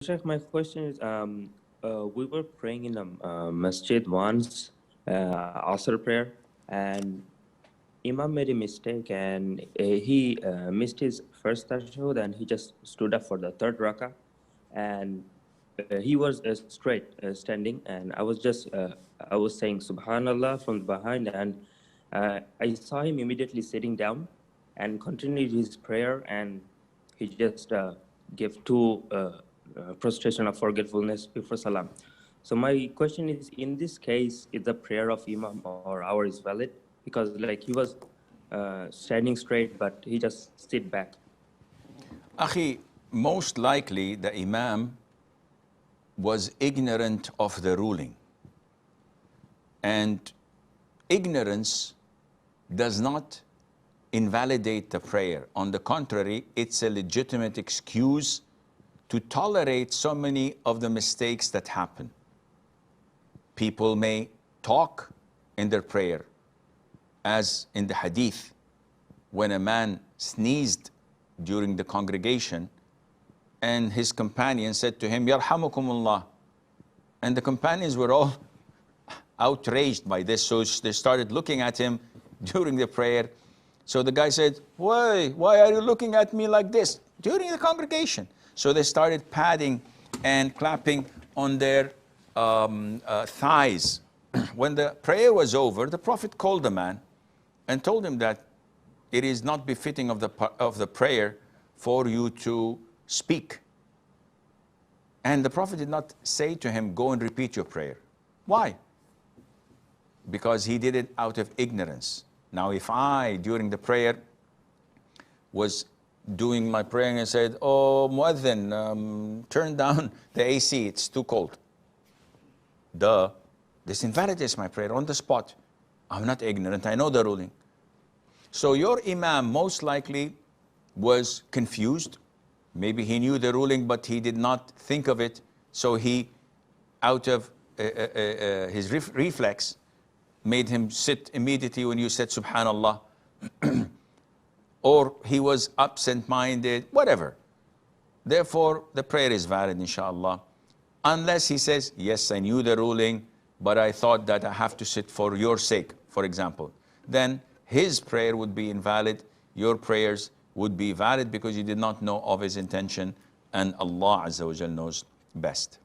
Sheikh, my question is, we were praying in a masjid once, Asr prayer, and Imam made a mistake, and he missed his first tashahhud, and he just stood up for the third rakah, and he was straight standing, and I was saying subhanallah from behind, and I saw him immediately sitting down, and continued his prayer, and he just gave two prostration of forgetfulness before salam. So my question is, in this case, is the prayer of Imam or ours valid? Because like he was standing straight, but he just sit back. Akhi, most likely the Imam was ignorant of the ruling. And ignorance does not invalidate the prayer. On the contrary, it's a legitimate excuse to tolerate so many of the mistakes that happen. People may talk in their prayer, as in the hadith, when a man sneezed during the congregation and his companion said to him, Yarhamukumullah. And the companions were all outraged by this, so they started looking at him during the prayer. So the guy said, why are you looking at me like this during the congregation? So they started patting and clapping on their thighs. When the prayer was over, the Prophet called the man and told him that it is not befitting of the prayer for you to speak. And the Prophet did not say to him, go and repeat your prayer. Why? Because he did it out of ignorance. Now, if I, during the prayer, was doing my prayer and said, oh, Muadhin, turn down the AC, it's too cold. This invalidates my prayer on the spot. I'm not ignorant, I know the ruling. So your Imam most likely was confused. Maybe he knew the ruling, but he did not think of it. So he, out of his reflex, made him sit immediately when you said subhanallah. Or he was absent-minded, whatever. Therefore, the prayer is valid, inshallah. Unless he says, yes, I knew the ruling, but I thought that I have to sit for your sake, for example. Then his prayer would be invalid, your prayers would be valid because you did not know of his intention, and Allah Azza wa Jal knows best.